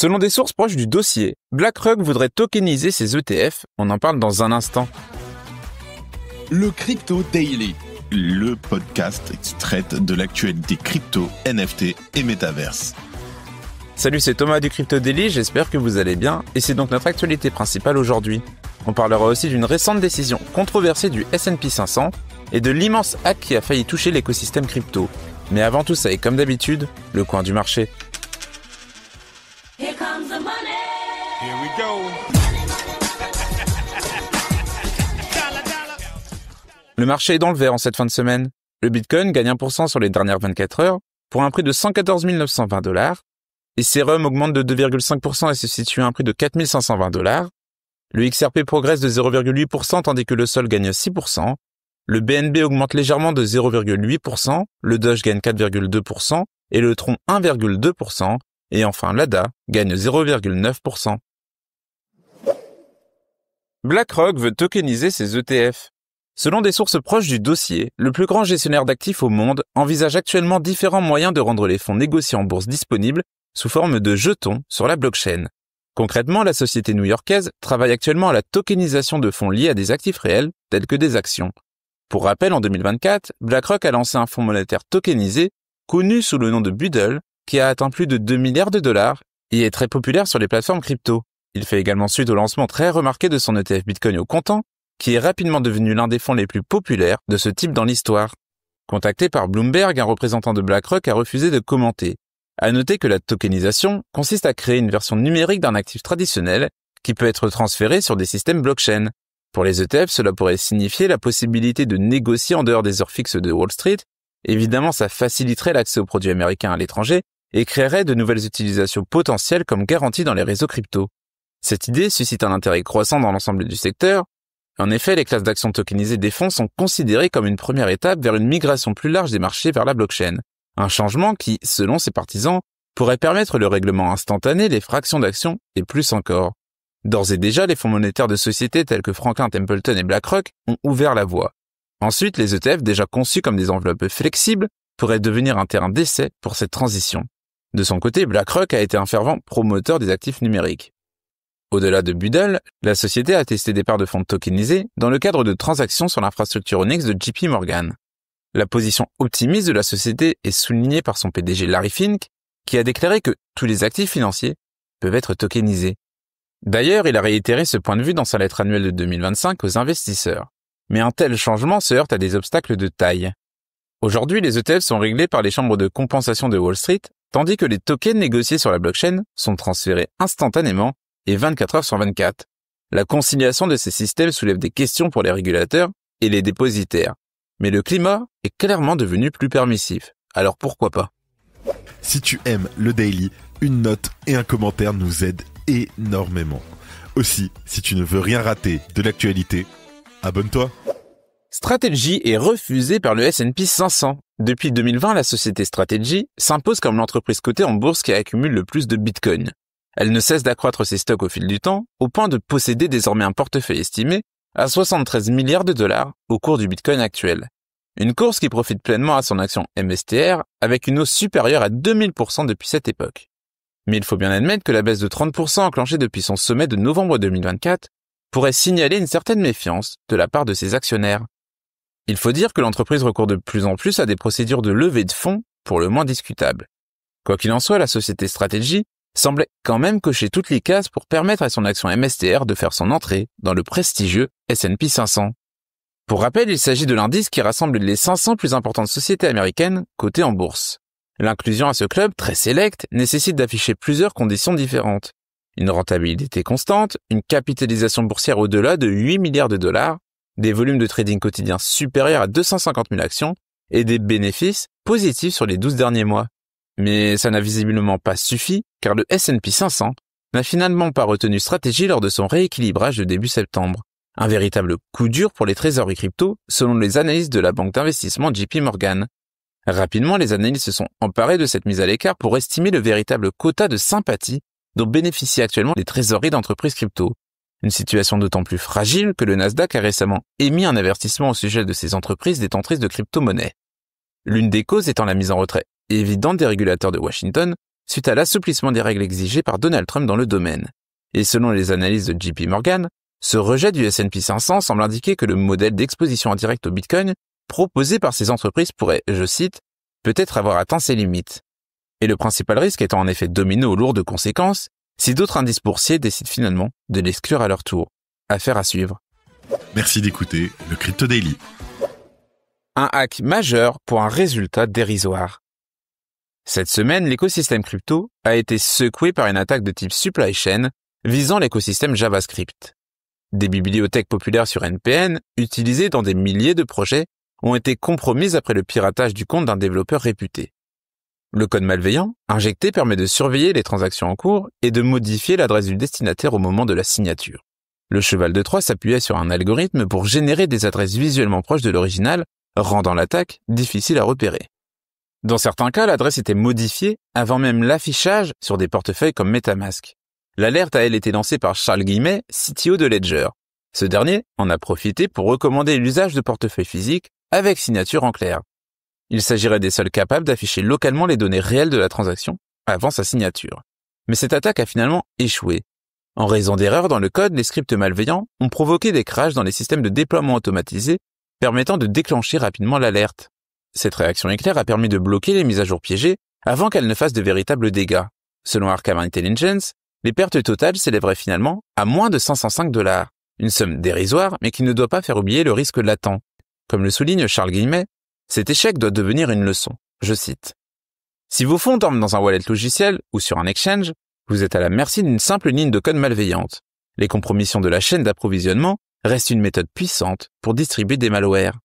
Selon des sources proches du dossier, BlackRock voudrait tokeniser ses ETF, on en parle dans un instant. Le Crypto Daily, le podcast qui traite de l'actualité crypto, NFT et métaverse. Salut, c'est Thomas du Crypto Daily, j'espère que vous allez bien, et c'est donc notre actualité principale aujourd'hui. On parlera aussi d'une récente décision controversée du S&P 500 et de l'immense hack qui a failli toucher l'écosystème crypto. Mais avant tout ça, et comme d'habitude, le coin du marché. Here comes the money. Here we go. Le marché est dans le vert en cette fin de semaine. Le Bitcoin gagne 1% sur les dernières 24 heures pour un prix de 114 920 $. Ethereum augmente de 2,5% et se situe à un prix de 4 520 $. Le XRP progresse de 0,8% tandis que le Sol gagne 6%. Le BNB augmente légèrement de 0,8%, le Doge gagne 4,2% et le Tron 1,2%. Et enfin, l'ADA gagne 0,9%. BlackRock veut tokeniser ses ETF. Selon des sources proches du dossier, le plus grand gestionnaire d'actifs au monde envisage actuellement différents moyens de rendre les fonds négociés en bourse disponibles sous forme de jetons sur la blockchain. Concrètement, la société new-yorkaise travaille actuellement à la tokenisation de fonds liés à des actifs réels, tels que des actions. Pour rappel, en 2024, BlackRock a lancé un fonds monétaire tokenisé, connu sous le nom de Buddle, qui a atteint plus de 2 milliards de dollars et est très populaire sur les plateformes crypto. Il fait également suite au lancement très remarqué de son ETF Bitcoin au comptant, qui est rapidement devenu l'un des fonds les plus populaires de ce type dans l'histoire. Contacté par Bloomberg, un représentant de BlackRock a refusé de commenter. À noter que la tokenisation consiste à créer une version numérique d'un actif traditionnel qui peut être transféré sur des systèmes blockchain. Pour les ETF, cela pourrait signifier la possibilité de négocier en dehors des heures fixes de Wall Street. Évidemment, ça faciliterait l'accès aux produits américains à l'étranger et créerait de nouvelles utilisations potentielles comme garanties dans les réseaux crypto. Cette idée suscite un intérêt croissant dans l'ensemble du secteur. En effet, les classes d'actions tokenisées des fonds sont considérées comme une première étape vers une migration plus large des marchés vers la blockchain. Un changement qui, selon ses partisans, pourrait permettre le règlement instantané des fractions d'actions et plus encore. D'ores et déjà, les fonds monétaires de sociétés tels que Franklin Templeton et BlackRock ont ouvert la voie. Ensuite, les ETF déjà conçus comme des enveloppes flexibles pourraient devenir un terrain d'essai pour cette transition. De son côté, BlackRock a été un fervent promoteur des actifs numériques. Au-delà de Buddle, la société a testé des parts de fonds tokenisés dans le cadre de transactions sur l'infrastructure Onyx de JP Morgan. La position optimiste de la société est soulignée par son PDG Larry Fink, qui a déclaré que tous les actifs financiers peuvent être tokenisés. D'ailleurs, il a réitéré ce point de vue dans sa lettre annuelle de 2025 aux investisseurs. Mais un tel changement se heurte à des obstacles de taille. Aujourd'hui, les ETF sont réglés par les chambres de compensation de Wall Street, tandis que les tokens négociés sur la blockchain sont transférés instantanément et 24 heures sur 24. La conciliation de ces systèmes soulève des questions pour les régulateurs et les dépositaires. Mais le climat est clairement devenu plus permissif. Alors pourquoi pas ? Si tu aimes le Daily, une note et un commentaire nous aident énormément. Aussi, si tu ne veux rien rater de l'actualité, abonne-toi. Strategy est refusée par le S&P 500. Depuis 2020, la société Strategy s'impose comme l'entreprise cotée en bourse qui accumule le plus de Bitcoin. Elle ne cesse d'accroître ses stocks au fil du temps, au point de posséder désormais un portefeuille estimé à 73 milliards de dollars au cours du Bitcoin actuel. Une course qui profite pleinement à son action MSTR avec une hausse supérieure à 2000% depuis cette époque. Mais il faut bien admettre que la baisse de 30% enclenchée depuis son sommet de novembre 2024 pourrait signaler une certaine méfiance de la part de ses actionnaires. Il faut dire que l'entreprise recourt de plus en plus à des procédures de levée de fonds pour le moins discutables. Quoi qu'il en soit, la société Strategy semblait quand même cocher toutes les cases pour permettre à son action MSTR de faire son entrée dans le prestigieux S&P 500. Pour rappel, il s'agit de l'indice qui rassemble les 500 plus importantes sociétés américaines cotées en bourse. L'inclusion à ce club très sélect nécessite d'afficher plusieurs conditions différentes. Une rentabilité constante, une capitalisation boursière au-delà de 8 milliards de dollars, des volumes de trading quotidiens supérieurs à 250 000 actions et des bénéfices positifs sur les 12 derniers mois. Mais ça n'a visiblement pas suffi car le S&P 500 n'a finalement pas retenu Strategy lors de son rééquilibrage de début septembre. Un véritable coup dur pour les trésoreries crypto selon les analystes de la banque d'investissement JP Morgan. Rapidement, les analystes se sont emparés de cette mise à l'écart pour estimer le véritable quota de sympathie dont bénéficient actuellement les trésoreries d'entreprises crypto. Une situation d'autant plus fragile que le Nasdaq a récemment émis un avertissement au sujet de ces entreprises détentrices de crypto-monnaies. L'une des causes étant la mise en retrait évidente des régulateurs de Washington suite à l'assouplissement des règles exigées par Donald Trump dans le domaine. Et selon les analyses de JP Morgan, ce rejet du S&P 500 semble indiquer que le modèle d'exposition indirecte au Bitcoin proposé par ces entreprises pourrait, je cite, peut-être avoir atteint ses limites. Et le principal risque étant en effet domino aux lourdes conséquences si d'autres indices boursiers décident finalement de l'exclure à leur tour. Affaire à suivre. Merci d'écouter le Crypto Daily. Un hack majeur pour un résultat dérisoire. Cette semaine, l'écosystème crypto a été secoué par une attaque de type supply chain visant l'écosystème JavaScript. Des bibliothèques populaires sur NPN, utilisées dans des milliers de projets, ont été compromises après le piratage du compte d'un développeur réputé. Le code malveillant, injecté, permet de surveiller les transactions en cours et de modifier l'adresse du destinataire au moment de la signature. Le cheval de Troie s'appuyait sur un algorithme pour générer des adresses visuellement proches de l'original, rendant l'attaque difficile à repérer. Dans certains cas, l'adresse était modifiée avant même l'affichage sur des portefeuilles comme MetaMask. L'alerte a elle été lancée par Charles Guillemet, CTO de Ledger. Ce dernier en a profité pour recommander l'usage de portefeuilles physiques avec signature en clair. Il s'agirait des seuls capables d'afficher localement les données réelles de la transaction avant sa signature. Mais cette attaque a finalement échoué. En raison d'erreurs dans le code, les scripts malveillants ont provoqué des crashs dans les systèmes de déploiement automatisés permettant de déclencher rapidement l'alerte. Cette réaction éclair a permis de bloquer les mises à jour piégées avant qu'elles ne fassent de véritables dégâts. Selon Arkham Intelligence, les pertes totales s'élèveraient finalement à moins de 505 $, une somme dérisoire mais qui ne doit pas faire oublier le risque latent. Comme le souligne Charles Guillemet, cet échec doit devenir une leçon. Je cite. Si vos fonds dorment dans un wallet logiciel ou sur un exchange, vous êtes à la merci d'une simple ligne de code malveillante. Les compromissions de la chaîne d'approvisionnement restent une méthode puissante pour distribuer des malwares.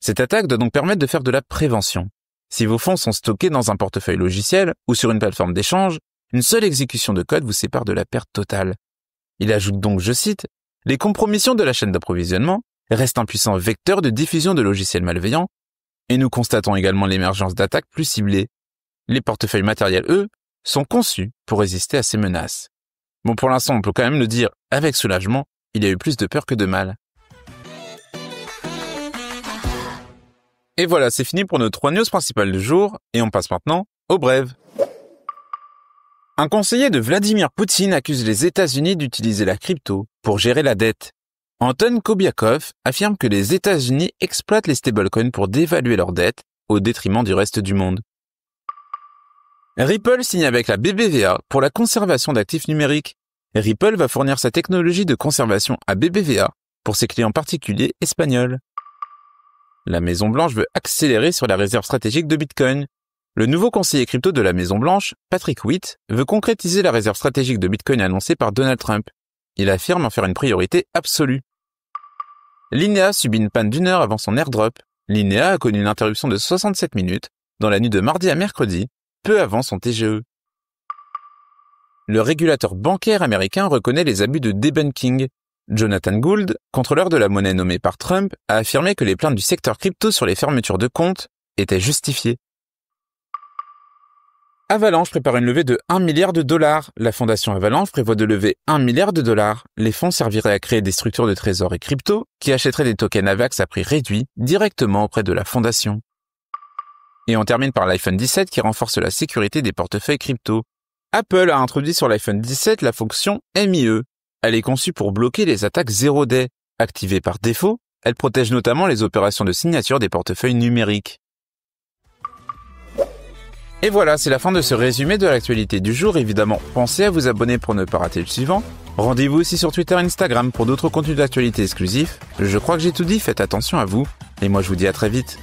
Cette attaque doit donc permettre de faire de la prévention. Si vos fonds sont stockés dans un portefeuille logiciel ou sur une plateforme d'échange, une seule exécution de code vous sépare de la perte totale. Il ajoute donc, je cite, « Les compromissions de la chaîne d'approvisionnement restent un puissant vecteur de diffusion de logiciels malveillants et nous constatons également l'émergence d'attaques plus ciblées. Les portefeuilles matériels, eux, sont conçus pour résister à ces menaces. » Bon, pour l'instant, on peut quand même le dire avec soulagement, il y a eu plus de peur que de mal. Et voilà, c'est fini pour nos 3 news principales du jour, et on passe maintenant aux brèves. Un conseiller de Vladimir Poutine accuse les États-Unis d'utiliser la crypto pour gérer la dette. Anton Kobiakov affirme que les États-Unis exploitent les stablecoins pour dévaluer leur dette au détriment du reste du monde. Ripple signe avec la BBVA pour la conservation d'actifs numériques. Ripple va fournir sa technologie de conservation à BBVA pour ses clients particuliers espagnols. La Maison-Blanche veut accélérer sur la réserve stratégique de Bitcoin. Le nouveau conseiller crypto de la Maison-Blanche, Patrick Witt, veut concrétiser la réserve stratégique de Bitcoin annoncée par Donald Trump. Il affirme en faire une priorité absolue. Linea subit une panne d'1 heure avant son airdrop. Linea a connu une interruption de 67 minutes dans la nuit de mardi à mercredi, peu avant son TGE. Le régulateur bancaire américain reconnaît les abus de debunking. Jonathan Gould, contrôleur de la monnaie nommé par Trump, a affirmé que les plaintes du secteur crypto sur les fermetures de comptes étaient justifiées. Avalanche prépare une levée de $1 milliard. La fondation Avalanche prévoit de lever $1 milliard. Les fonds serviraient à créer des structures de trésor et crypto qui achèteraient des tokens AVAX à prix réduit directement auprès de la fondation. Et on termine par l'iPhone 17 qui renforce la sécurité des portefeuilles crypto. Apple a introduit sur l'iPhone 17 la fonction MIE. Elle est conçue pour bloquer les attaques 0-day. Activée par défaut, elle protège notamment les opérations de signature des portefeuilles numériques. Et voilà, c'est la fin de ce résumé de l'actualité du jour. Évidemment, pensez à vous abonner pour ne pas rater le suivant. Rendez-vous aussi sur Twitter et Instagram pour d'autres contenus d'actualité exclusifs. Je crois que j'ai tout dit, faites attention à vous. Et moi, je vous dis à très vite.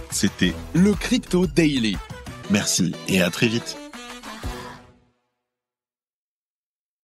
C'était le Crypto Daily. Merci et à très vite.